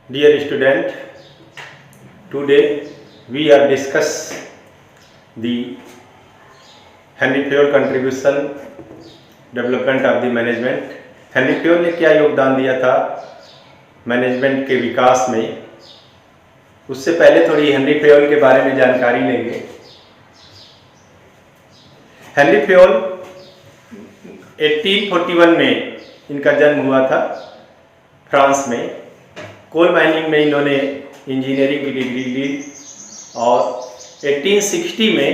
Dear student, today we are discuss the Henry Fayol contribution development of the management. Henry Fayol ने क्या योगदान दिया था management के विकास में, उससे पहले थोड़ी हेनरी फेयोल के बारे में जानकारी लेंगे। हेनरी फेयोल 1841 में इनका जन्म हुआ था फ्रांस में। कोल माइनिंग में इन्होंने इंजीनियरिंग की डिग्री ली और 1860 में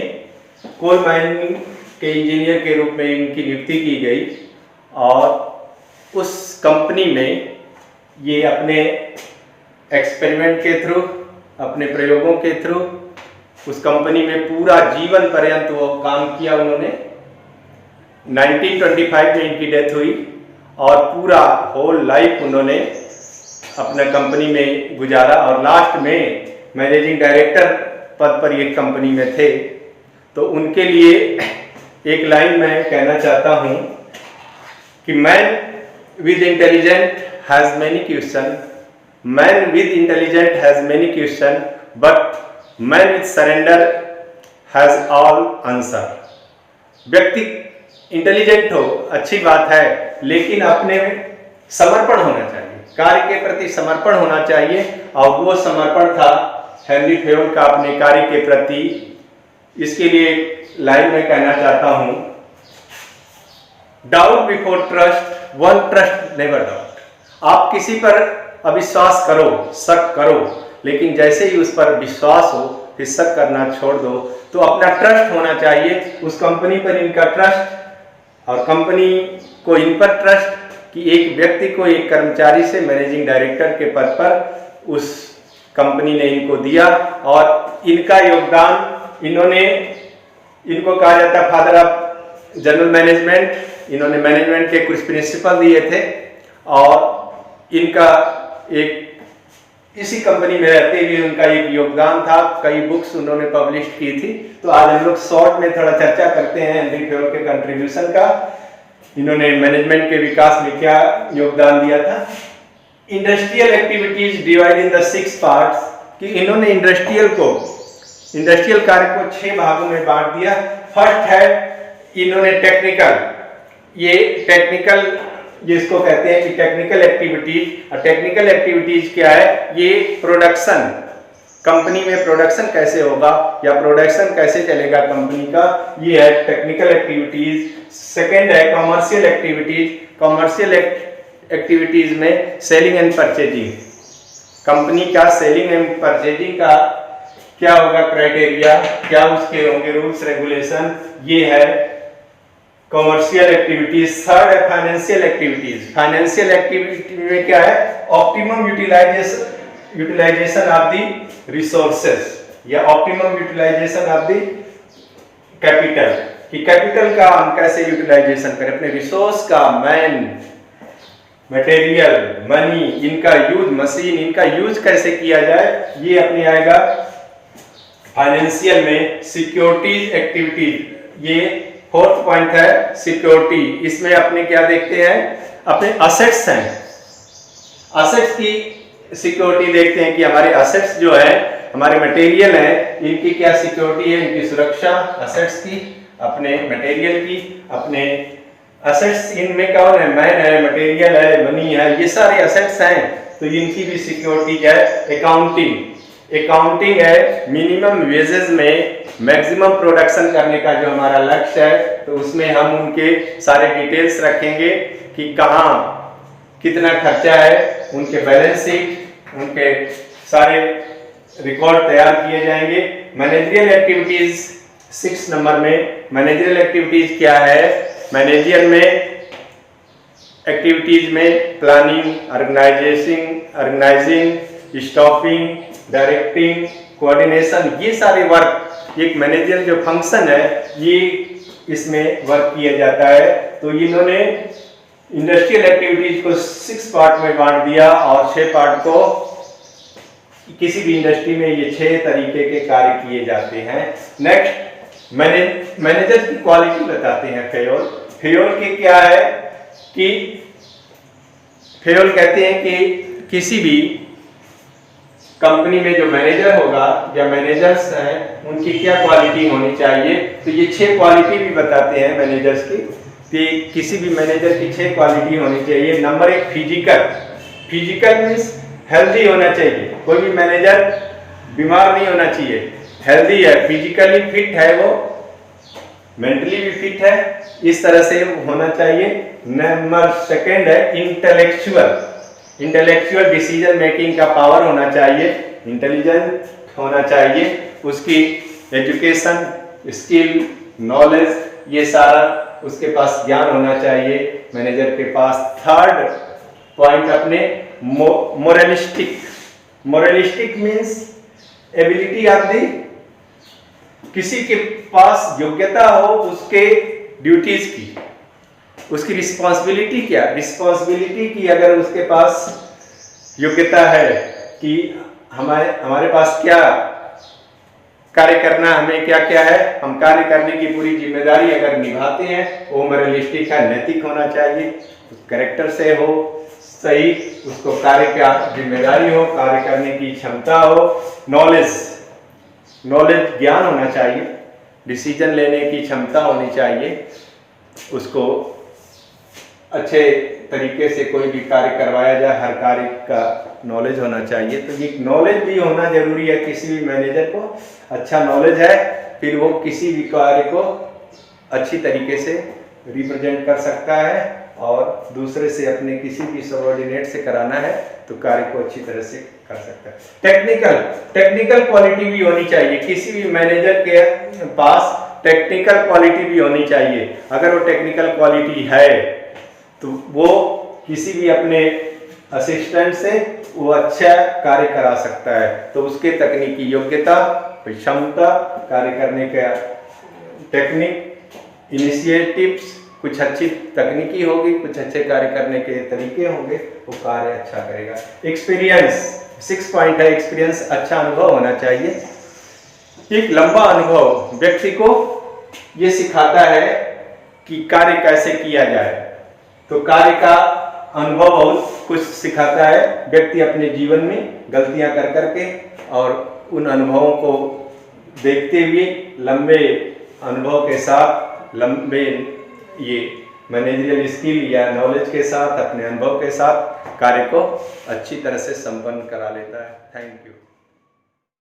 कोल माइनिंग के इंजीनियर के रूप में इनकी नियुक्ति की गई और उस कंपनी में ये अपने एक्सपेरिमेंट के थ्रू, अपने प्रयोगों के थ्रू उस कंपनी में पूरा जीवन पर्यंत वो काम किया उन्होंने। 1925 में इनकी डेथ हुई और पूरा होल लाइफ उन्होंने अपना कंपनी में गुजारा और लास्ट में मैनेजिंग डायरेक्टर पद पर ये कंपनी में थे। तो उनके लिए एक लाइन मैं कहना चाहता हूँ कि man with intelligent has many question, man with intelligent has many question, but man with surrender has all answer. व्यक्ति इंटेलिजेंट हो, अच्छी बात है, लेकिन अपने में समर्पण होना चाहिए, कार्य के प्रति समर्पण होना चाहिए और वो समर्पण था हेनरी फेयोल का अपने कार्य के प्रति। इसके लिए एक लाइन में कहना चाहता हूं, doubt before trust, one trust never doubt. आप किसी पर अविश्वास करो, शक करो, लेकिन जैसे ही उस पर विश्वास हो फिर शक करना छोड़ दो। तो अपना ट्रस्ट होना चाहिए, उस कंपनी पर इनका ट्रस्ट और कंपनी को इन पर ट्रस्ट कि एक व्यक्ति को, एक कर्मचारी से मैनेजिंग डायरेक्टर के पद पर उस कंपनी ने इनको दिया और इनका योगदान, इनको कहा जाता है फादर ऑफ जनरल मैनेजमेंट। इन्होंने मैनेजमेंट के कुछ प्रिंसिपल दिए थे और इनका एक इसी कंपनी में रहते हुए उनका एक योगदान था। कई बुक्स उन्होंने पब्लिश की थी। तो आज हम लोग शॉर्ट में थोड़ा चर्चा करते हैं हेनरी फेयोल के कंट्रीब्यूशन का। इन्होंने मैनेजमेंट के विकास में क्या योगदान दिया था। Industrial activities divide in the 6 parts, कि इन्होंने इंडस्ट्रियल कार्य को 6 भागों में बांट दिया। फर्स्ट है इन्होंने टेक्निकल, ये टेक्निकल जिसको कहते हैं कि टेक्निकल एक्टिविटीज। और टेक्निकल एक्टिविटीज क्या है, ये प्रोडक्शन, कंपनी में प्रोडक्शन कैसे होगा या प्रोडक्शन कैसे चलेगा कंपनी का, ये है टेक्निकल एक्टिविटीज। सेकेंड है कमर्शियल एक्टिविटीज। कमर्शियल एक्टिविटीज में सेलिंग एंड परचेजिंग, कंपनी का सेलिंग एंड परचेजिंग का क्या होगा क्राइटेरिया, क्या उसके होंगे रूल्स रेगुलेशन, ये है कमर्शियल एक्टिविटीज। थर्ड है फाइनेंशियल एक्टिविटीज। फाइनेंशियल एक्टिविटी में क्या है, optimum utilisation of the resources या optimum utilisation of the capital, कि कैपिटल का हम कैसे यूटिलाइजेशन करें, अपने रिसोर्स का, मैन, मटेरियल, मनी, इनका यूज, मशीन, इनका यूज कैसे किया जाए, ये अपने आएगा फाइनेंशियल में। सिक्योरिटीज एक्टिविटीज, ये फोर्थ पॉइंट है सिक्योरिटी। इसमें अपने क्या देखते हैं, अपने असेट्स हैं, असेट्स की सिक्योरिटी देखते हैं कि हमारे असेट्स जो है, हमारे मटेरियल है, इनकी क्या सिक्योरिटी है, इनकी सुरक्षा असेट्स की, अपने मटेरियल की। अपने असेट्स इनमें कौन है, मैन है, मटेरियल है, मनी है, ये सारे असेट्स हैं, तो इनकी भी सिक्योरिटी है। अकाउंटिंग है, मिनिमम वेजेस में मैक्सिमम प्रोडक्शन करने का जो हमारा लक्ष्य है, तो उसमें हम उनके सारे डिटेल्स रखेंगे कि कहाँ कितना खर्चा है, उनके बैलेंस शीट, उनके सारे रिकॉर्ड तैयार किए जाएंगे। मैनेजरियल एक्टिविटीज 6 नंबर में, मैनेजरियल एक्टिविटीज क्या है, मैनेजर में एक्टिविटीज में planning, organising, stopping, directing, coordination, ये सारे वर्क, एक मैनेजर जो फंक्शन है ये इसमें वर्क किया जाता है। तो इन्होंने इंडस्ट्रियल एक्टिविटीज को 6 पार्ट में बांट दिया और 6 पार्ट को, किसी भी इंडस्ट्री में ये 6 तरीके के कार्य किए जाते हैं। नेक्स्ट मैनेजर की क्वालिटी बताते हैं फेयोल। फेयोल के क्या है कि फेयोल कहते हैं कि किसी भी कंपनी में जो मैनेजर होगा या मैनेजर्स हैं उनकी क्या क्वालिटी होनी चाहिए। तो ये 6 क्वालिटी भी बताते हैं मैनेजर्स की, कि किसी भी मैनेजर की 6 क्वालिटी होनी चाहिए। Number 1 physical. Physical means healthy होना चाहिए, कोई भी मैनेजर बीमार नहीं होना चाहिए, हेल्दी है, फिजिकली फिट है, वो मेंटली भी फिट है, इस तरह से होना चाहिए। नंबर 2 है इंटेलेक्चुअल। इंटेलेक्चुअल डिसीजन मेकिंग का पावर होना चाहिए, इंटेलिजेंट होना चाहिए, उसकी एजुकेशन, स्किल, नॉलेज, ये सारा उसके पास ज्ञान होना चाहिए मैनेजर के पास। 3rd पॉइंट अपने moralistic. Moralistic means ability of the, किसी के पास योग्यता हो उसके ड्यूटीज की, उसकी रिस्पॉन्सिबिलिटी क्या, रिस्पॉन्सिबिलिटी की अगर उसके पास योग्यता है कि हमारे पास क्या कार्य करना, हमें क्या क्या है, हम कार्य करने की पूरी जिम्मेदारी अगर निभाते हैं, वो मोरलिस्टिक है, नैतिक होना चाहिए, कैरेक्टर से हो, सही, उसको कार्य का जिम्मेदारी हो, कार्य करने की क्षमता हो। नॉलेज, नॉलेज ज्ञान होना चाहिए, डिसीजन लेने की क्षमता होनी चाहिए, उसको अच्छे तरीके से कोई भी कार्य करवाया जाए, हर कार्य का नॉलेज होना चाहिए। तो ये नॉलेज भी होना जरूरी है, किसी भी मैनेजर को अच्छा नॉलेज है, फिर वो किसी भी कार्य को अच्छी तरीके से रिप्रेजेंट कर सकता है और दूसरे से, अपने किसी भी सबऑर्डिनेट से कराना है तो कार्य को अच्छी तरह से कर सकता है। टेक्निकल, टेक्निकल क्वालिटी भी होनी चाहिए, किसी भी मैनेजर के पास टेक्निकल क्वालिटी भी होनी चाहिए। अगर वो टेक्निकल क्वालिटी है तो वो किसी भी अपने असिस्टेंट से वो अच्छा कार्य करा सकता है। तो उसके तकनीकी योग्यता, क्षमता, कार्य करने का टेक्निक, इनिशिएटिव्स, कुछ अच्छी तकनीकी होगी, कुछ अच्छे कार्य करने के तरीके होंगे, वो कार्य अच्छा करेगा। एक्सपीरियंस, 6 पॉइंट है एक्सपीरियंस, अच्छा अनुभव होना चाहिए। एक लंबा अनुभव व्यक्ति को ये सिखाता है कि कार्य कैसे किया जाए। तो कार्य का अनुभव बहुत कुछ सिखाता है, व्यक्ति अपने जीवन में गलतियां कर करके और उन अनुभवों को देखते हुए लंबे अनुभव के साथ, लंबे ये मैनेजरियल स्किल या नॉलेज के साथ, अपने अनुभव के साथ कार्य को अच्छी तरह से संपन्न करा लेता है। Thank you.